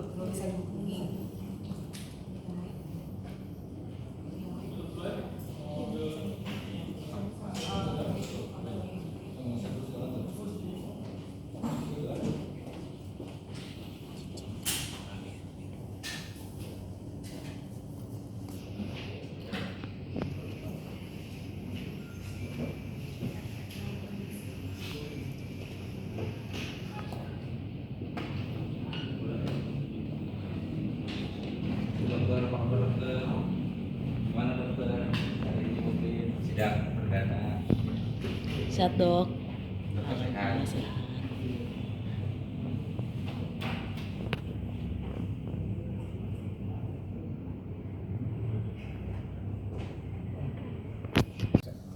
belum bisa dihubungi. Dokter, apa kabar dokter? Gimana dokter? Hari ini mungkin sidang perdana. Sehat dok. Dokter sehat. Sehat.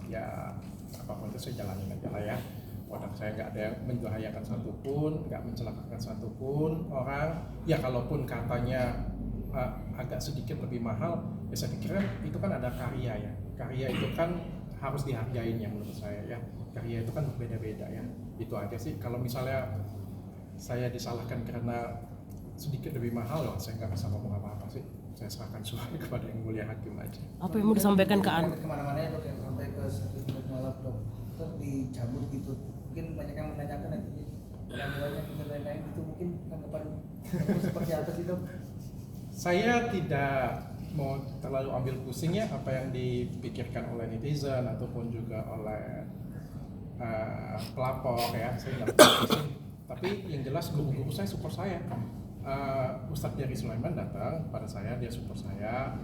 Ya apapun itu saya jalanin aja lah ya. Produk saya nggak ada yang membahayakan satupun, nggak mencelakakan satupun orang. Ya kalaupun katanya agak sedikit lebih mahal, ya saya pikir kan itu kan ada karya ya. Karya itu kan harus dihargain ya menurut saya ya. Karya itu kan berbeda-beda ya. Itu aja sih. Kalau misalnya saya disalahkan karena sedikit lebih mahal, loh saya nggak bisa ngomong apa-apa sih. Saya serahkan semua kepada yang mulia hakim aja. Apa yang mau disampaikan ke Anda? Kemana-mana ya dok, yang sampai ke sakit malam dokter dicabut gitu. Mungkin banyak yang menanyakan nanti yang banyak yang lain-lain itu, mungkin tanggapan dokter seperti apa sih dok? Saya tidak mau terlalu ambil pusing ya apa yang dipikirkan oleh netizen ataupun juga oleh pelapor ya, saya nggak pusing. Tapi yang jelas guru-guru saya support saya. Ustadz Jerry Sulaiman datang pada saya, dia support saya.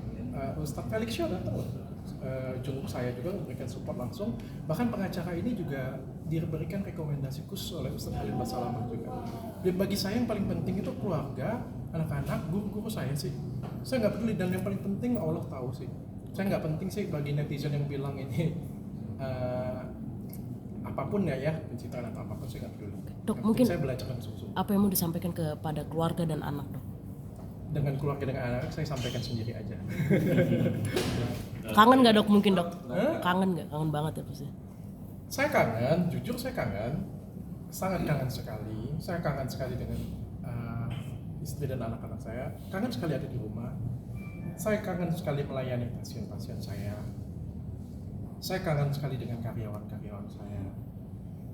Ustadz Felix Shaw datang, jenguk saya juga memberikan support langsung. Bahkan pengacara ini juga diberikan rekomendasi khusus oleh Ustadz Khalid Basalamah juga. Dan bagi saya yang paling penting itu keluarga, anak-anak, guru-guru saya sih. Saya nggak peduli, dan yang paling penting Allah tahu sih. Saya nggak penting sih bagi netizen yang bilang ini apapun ya pencitraan atau apapun, saya nggak peduli. Dok, yang mungkin saya belajar sungguh-sungguh. apa yang mau disampaikan kepada keluarga dan anak dok? Dengan keluarga dengan anak saya sampaikan sendiri aja. Kangen nggak dok mungkin dok? Kangen nggak? Kangen banget ya pasti. Saya kangen, jujur saya kangen, sangat kangen sekali. Saya kangen sekali dengan istri dan anak-anak saya. Kangen sekali ada di rumah. Saya kangen sekali melayani pasien-pasien saya. Saya kangen sekali dengan karyawan-karyawan saya.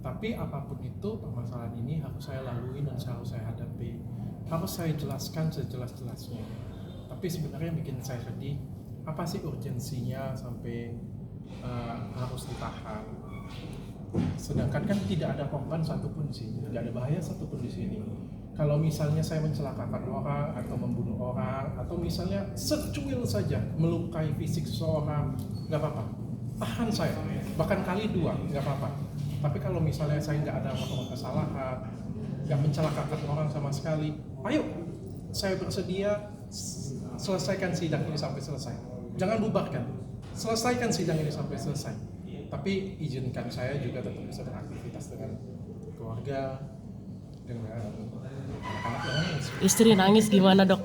Tapi apapun itu, permasalahan ini harus saya lalui dan harus saya hadapi. Harus saya jelaskan sejelas-jelasnya. Tapi sebenarnya yang bikin saya sedih, apa sih urgensinya sampai harus ditahan? Sedangkan kan tidak ada korban satupun di sini, tidak ada bahaya satupun di sini. Kalau misalnya saya mencelakakan orang atau membunuh orang, atau misalnya secuil saja melukai fisik seseorang, nggak apa-apa, tahan saya, bahkan kali 2, nggak apa-apa. Tapi kalau misalnya saya nggak ada melakukan kesalahan, nggak mencelakakan orang sama sekali, ayo, saya bersedia selesaikan sidang ini sampai selesai. Jangan bubarkan, selesaikan sidang ini sampai selesai. Tapi izinkan saya juga tetap bisa beraktivitas dengan keluarga, dengan anak-anak yang nangis. Istri nangis gimana dok?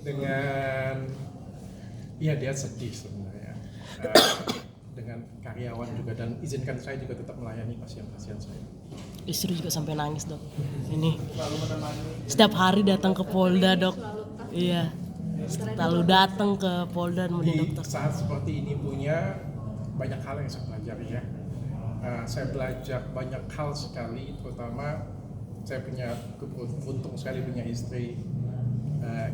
Dengan, ya dia sedih sebenarnya. Dengan karyawan juga, dan izinkan saya juga tetap melayani pasien-pasien saya. Istri juga sampai nangis dok. Ini Selalu menemani. setiap hari datang ke Polda dok. Iya. Selalu datang ke Polda menemani Di dokter. saat seperti ini punya banyak hal yang saya pelajari ya. Saya belajar banyak hal sekali, terutama saya punya beruntung sekali punya istri.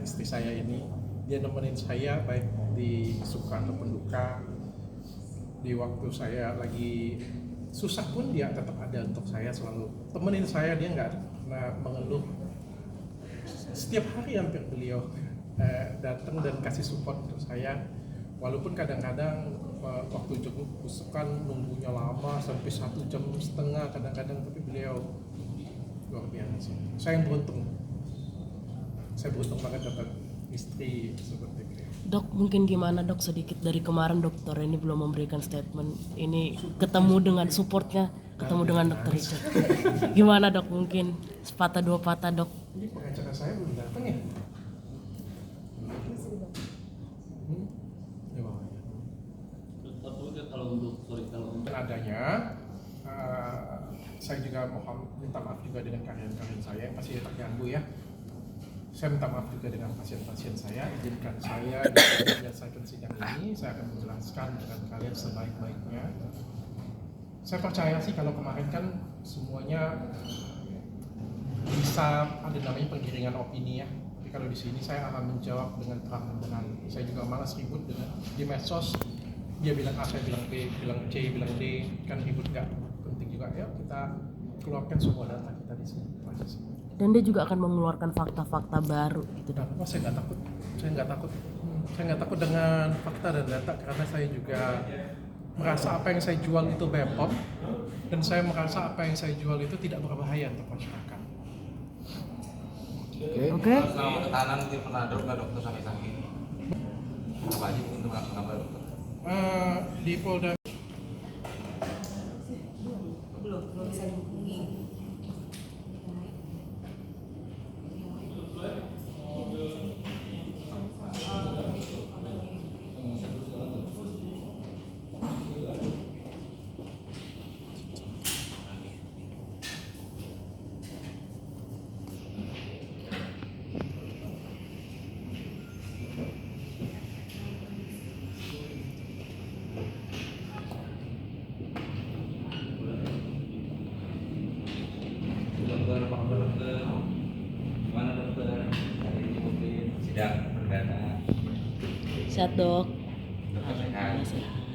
Istri saya ini dia nemenin saya baik di suka ataupun duka. Di waktu saya lagi susah pun dia tetap ada untuk saya, selalu temenin saya, dia nggak pernah mengeluh. Setiap hari hampir beliau datang dan kasih support untuk saya, walaupun kadang-kadang waktu jenguk kan nunggunya lama sampai 1,5 jam kadang-kadang, tapi beliau luar biasa. Saya beruntung banget dapat istri seperti itu. Dok, mungkin gimana dok, sedikit dari kemarin dokter ini belum memberikan statement. Ini ketemu dengan supportnya, ketemu dengan dokter Richard. Gimana dok, mungkin sepatah dua patah dok? Ini pengacara saya belum datang ya? Ya bawah ya. Kalau untuk Dan adanya, saya juga mohon minta maaf juga dengan karyawan-karyawan saya yang pasti terganggu ya. saya minta maaf juga dengan pasien-pasien saya. Izinkan saya menyelesaikan sidang ini. Saya akan menjelaskan dengan kalian sebaik-baiknya. Saya percaya sih kalau kemarin kan semuanya bisa ada namanya penggiringan opini ya. Tapi kalau di sini saya akan menjawab dengan terang benderang. Saya juga malas ribut dengan di medsos. Dia bilang A, saya bilang B, bilang C, bilang D. Kan ribut nggak penting juga. Ya kita keluarkan semua data kita di sini. Dan dia juga akan mengeluarkan fakta-fakta baru gitu dok. Kenapa saya nggak takut? Saya nggak takut. Saya nggak takut dengan fakta dan data karena saya juga merasa apa yang saya jual itu BPOM dan saya merasa apa yang saya jual itu tidak berbahaya untuk masyarakat. Oke. Selama ketahanan tim pernah drop nggak dokter sampai sakit? Apa aja mungkin untuk nambah dokter? Di Polda belum bisa dihubungi. Dokter, apa kabar dokter? Gimana dokter? Hari ini mungkin sidang perdana. Sehat dok. Dokter sehat. Sehat.